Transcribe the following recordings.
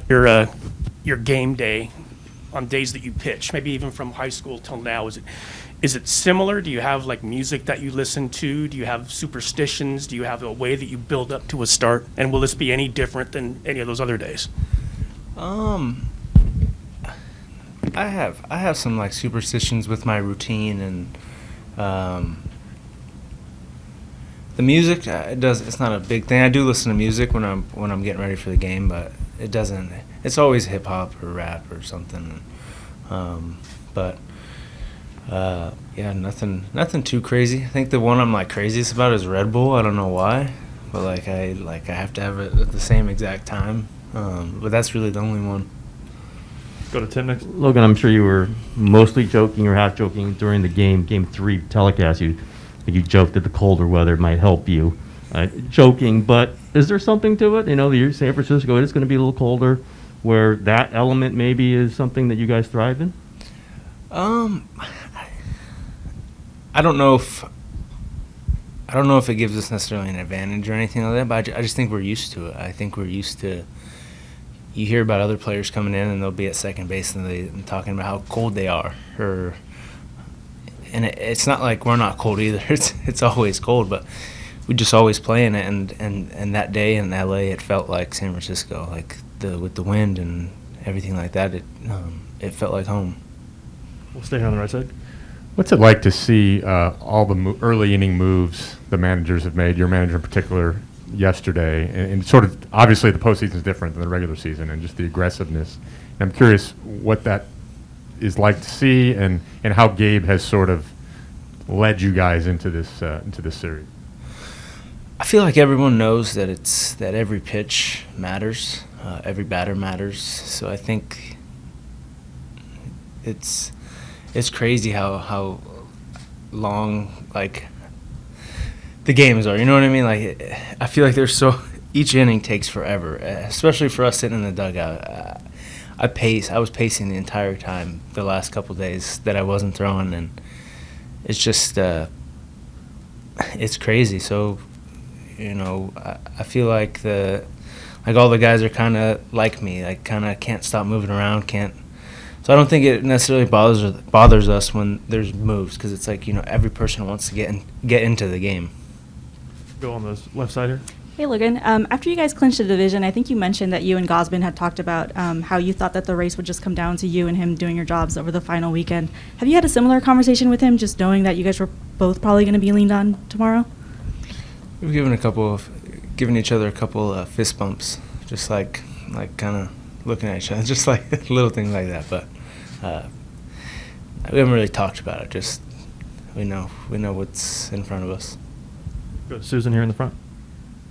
your game day on days that you pitch, maybe even from high school till now? Is it similar? Do you have like music that you listen to? Do you have superstitions? Do you have a way that you build up to a start? And will this be any different than any of those other days? I have some like superstitions with my routine, and the music it's not a big thing. I do listen to music when I'm getting ready for the game, but it doesn't. It's always hip hop or rap or something. Yeah, nothing too crazy. I think the one I'm like craziest about is Red Bull. I don't know why, but I have to have it at the same exact time. But that's really the only one. Go to Tim next. Logan, I'm sure you were mostly joking or half joking during the Game 3 telecast. You joked that the colder weather might help you. Joking, but is there something to it? You're San Francisco, it's going to be a little colder, where that element maybe is something that you guys thrive in? I don't know if it gives us necessarily an advantage or anything like that, but I just think we're used to it. I think we're used to. You hear about other players coming in and they'll be at second base and talking about how cold they are, and it's not like we're not cold either. It's always cold, but we just always play in it. And that day in LA, it felt like San Francisco, like with the wind and everything like that. It felt like home. We'll stay here on the right side. What's it like to see all the early inning moves the managers have made, your manager in particular, yesterday? And sort of, obviously, the postseason is different than the regular season, and just the aggressiveness. And I'm curious what that is like to see, and how Gabe has sort of led you guys into this series. I feel like everyone knows that every pitch matters, every batter matters. So I think it's crazy how long the games are. You know what I mean? I feel like each inning takes forever, especially for us sitting in the dugout. I was pacing the entire time the last couple of days that I wasn't throwing, and it's just it's crazy. So I feel like all the guys are kind of like me, kind of can't stop moving around, So I don't think it necessarily bothers us when there's moves, because it's every person wants to get into the game. Go on the left side here. Hey, Logan. After you guys clinched the division, I think you mentioned that you and Gosman had talked about how you thought that the race would just come down to you and him doing your jobs over the final weekend. Have you had a similar conversation with him, just knowing that you guys were both probably going to be leaned on tomorrow? We've given each other a couple fist bumps, just like kind of looking at each other, just like little things like that. But we haven't really talked about it. Just we know what's in front of us. Go to Susan here in the front.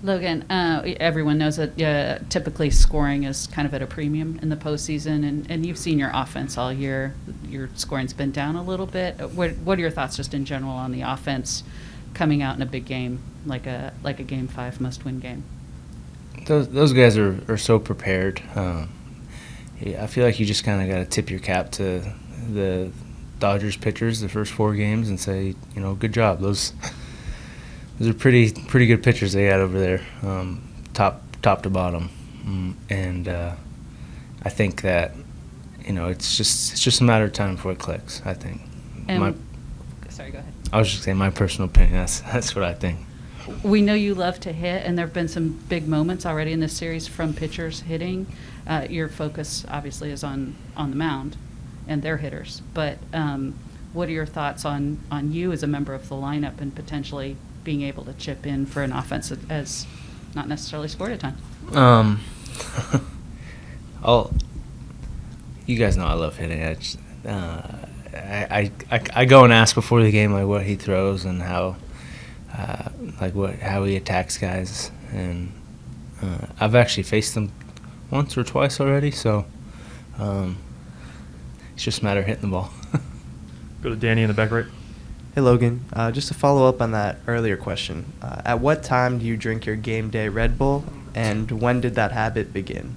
Logan, everyone knows that typically scoring is kind of at a premium in the postseason, and you've seen your offense all year. Your scoring's been down a little bit. What are your thoughts just in general on the offense coming out in a big game like a Game 5 must-win game? Those guys are so prepared. I feel like you just kind of got to tip your cap to the Dodgers pitchers the first 4 games and say, good job. Those are pretty good pitchers they got over there, top to bottom, and I think that it's just a matter of time before it clicks. I think. Sorry, go ahead. I was just saying my personal opinion. That's what I think. We know you love to hit, and there have been some big moments already in this series from pitchers hitting. Your focus obviously is on the mound and their hitters, but what are your thoughts on you as a member of the lineup and potentially being able to chip in for an offense that has not necessarily scored a ton? You guys know I love hitting. I go and ask before the game what he throws and how he attacks guys, and I've actually faced him once or twice already, so it's just a matter of hitting the ball. Go to Danny in the back right. Hey, Logan. Just to follow up on that earlier question, at what time do you drink your game day Red Bull, and when did that habit begin?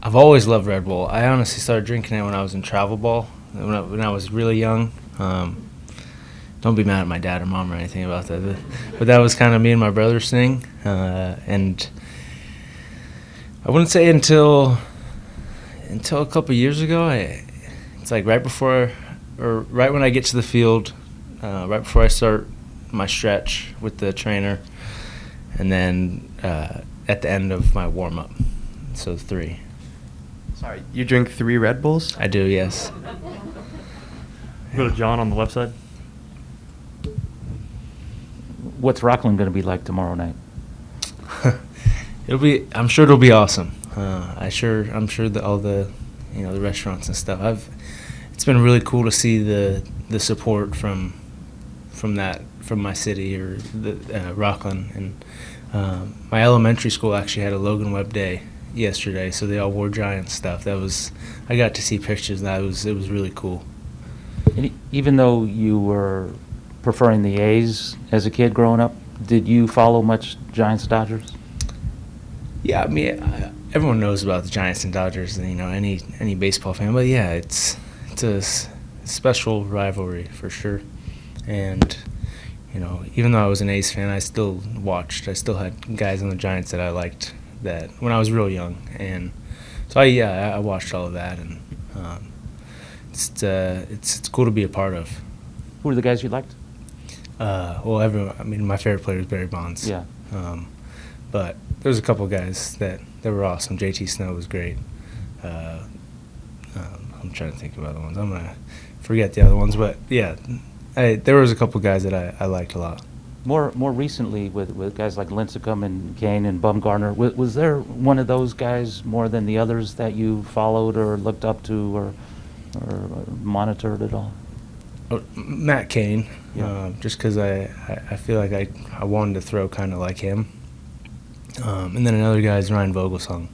I've always loved Red Bull. I honestly started drinking it when I was in travel ball, when I was really young. Don't be mad at my dad or mom or anything about that, but that was kind of me and my brother's thing. And I wouldn't say until a couple years ago. It's like right before, or right when I get to the field, right before I start my stretch with the trainer, and then at the end of my warm up. So 3. Sorry, you drink 3 Red Bulls? I do, yes. Go to John on the left side. What's Rockland going to be like tomorrow night? I'm sure it'll be awesome. I'm sure that all the the restaurants and stuff. It's been really cool to see the support from my city or the Rockland, and my elementary school actually had a Logan Webb day yesterday, so they all wore Giants stuff. I got to see pictures. It was really cool. And even though you were preferring the A's as a kid growing up, did you follow much Giants Dodgers? Yeah, I mean, everyone knows about the Giants and Dodgers, and any baseball fan. But yeah, it's a special rivalry for sure. And even though I was an A's fan, I still watched. I still had guys on the Giants that I liked that when I was real young, and so I watched all of that, and it's cool to be a part of. Who were the guys you liked? Well, everyone. I mean, my favorite player is Barry Bonds. Yeah. But there was a couple guys that were awesome. JT Snow was great. I'm trying to think of other ones. I'm gonna forget the other ones, but yeah, there was a couple guys that I liked a lot. More recently with guys like Lincecum and Cain and Bumgarner, was there one of those guys more than the others that you followed or looked up to or monitored at all? Oh, Matt Cain, Yeah. just because I feel like I wanted to throw kind of like him. And then another guy is Ryan Vogelsong.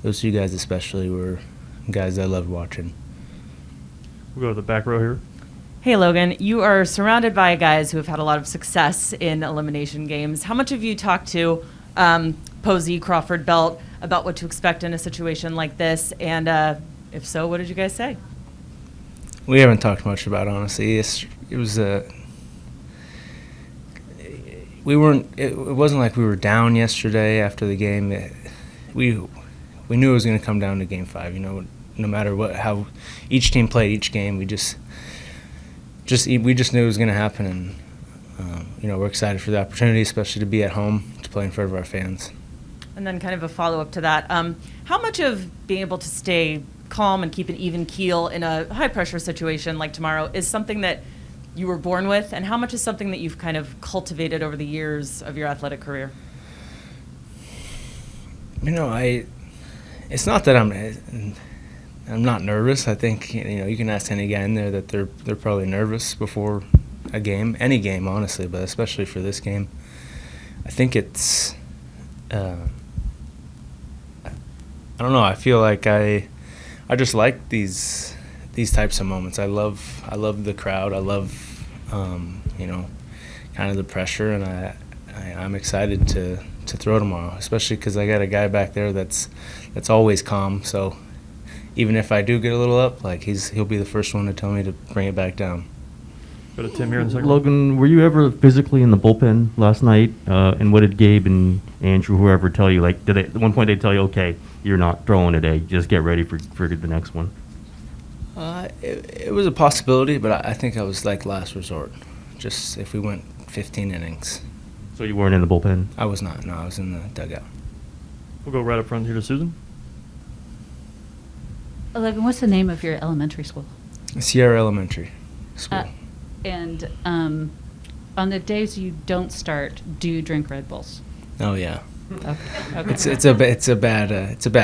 Those 2 guys especially were guys I loved watching. We'll go to the back row here. Hey, Logan, you are surrounded by guys who have had a lot of success in elimination games. How much have you talked to Posey, Crawford, Belt about what to expect in a situation like this? And if so, what did you guys say? We haven't talked much about it, honestly. It wasn't like we were down yesterday after the game. We knew it was going to come down to Game 5. No matter how each team played each game, we just knew it was going to happen, and we're excited for the opportunity, especially to be at home to play in front of our fans. And then kind of a follow-up to that, how much of being able to stay calm and keep an even keel in a high-pressure situation like tomorrow is something that you were born with, and how much is something that you've kind of cultivated over the years of your athletic career? It's not that I'm not nervous. I think you can ask any guy in there that they're probably nervous before a game, any game, honestly, but especially for this game. I think it's I don't know. I feel like I just like these types of moments. I love the crowd. I love kind of the pressure, and I'm excited to throw tomorrow, especially because I got a guy back there that's always calm. So even if I do get a little up, like he'll be the first one to tell me to bring it back down. Go to Tim here in a second. Logan, were you ever physically in the bullpen last night? And what did Gabe and Andrew, whoever, tell you? Like, at one point they tell you, okay, you're not throwing today, just get ready for the next one? It was a possibility, but I think I was like last resort. Just if we went 15 innings. So you weren't in the bullpen? I was not. No, I was in the dugout. We'll go right up front here to Susan. Logan, what's the name of your elementary school? Sierra Elementary School. And on the days you don't start, do you drink Red Bulls? Oh yeah. Okay. It's a bad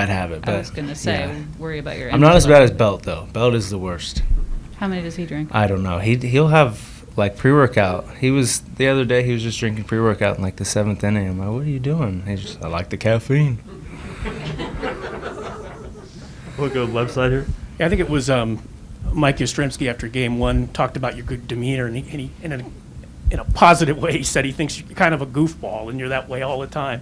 habit. But I was going to say, yeah. worry about your. I'm not as energy bad as level. Belt though. Belt is the worst. How many does he drink? I don't know. He'll have like pre-workout. The other day he was just drinking pre-workout in like the 7th inning. I'm like, what are you doing? He's just, I like the caffeine. We'll go left side here. Yeah, I think it was Mike Yastrzemski after Game 1 talked about your good demeanor, and he in a positive way, he said he thinks you're kind of a goofball and you're that way all the time.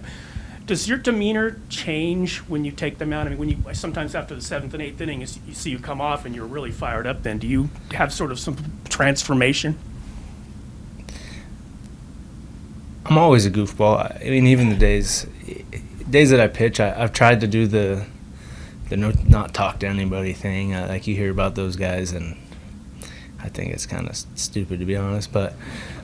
Does your demeanor change when you take them out? I mean, sometimes after the 7th and 8th inning, you see you come off and you're really fired up then. Do you have sort of some transformation? I'm always a goofball. I mean, even the days, days that I pitch, I've tried to do the not talk to anybody thing. Like you hear about those guys, and I think it's kind of stupid, to be honest. But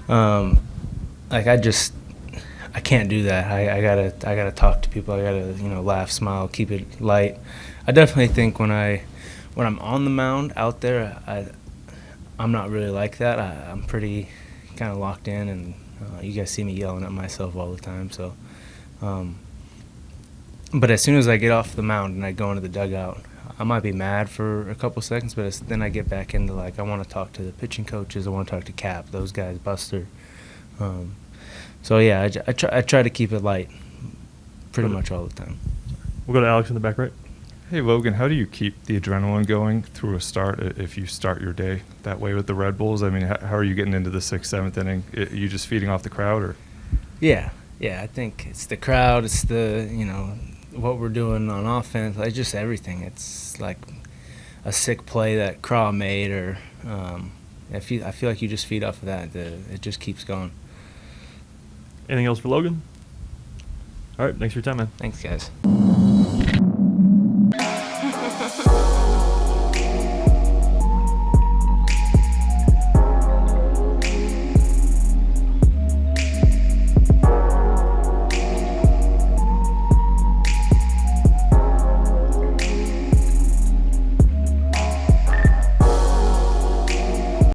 like I can't do that. I gotta talk to people. I gotta laugh, smile, keep it light. I definitely think when I'm on the mound out there, I'm not really like that. I'm pretty kind of locked in, and you guys see me yelling at myself all the time. So, but as soon as I get off the mound and I go into the dugout, I might be mad for a couple seconds, but then I get back into I want to talk to the pitching coaches. I want to talk to Cap, those guys, Buster. So yeah, I try to keep it light, pretty much all the time. We'll go to Alex in the back right. Hey Logan, how do you keep the adrenaline going through a start if you start your day that way with the Red Bulls? I mean, how are you getting into the 6th, 7th inning? Are you just feeding off the crowd, or? Yeah, I think it's the crowd, it's the what we're doing on offense, like just everything. It's like a sick play that Craw made, or I feel like you just feed off of that. It just keeps going. Anything else for Logan? All right, thanks for your time, man. Thanks, guys.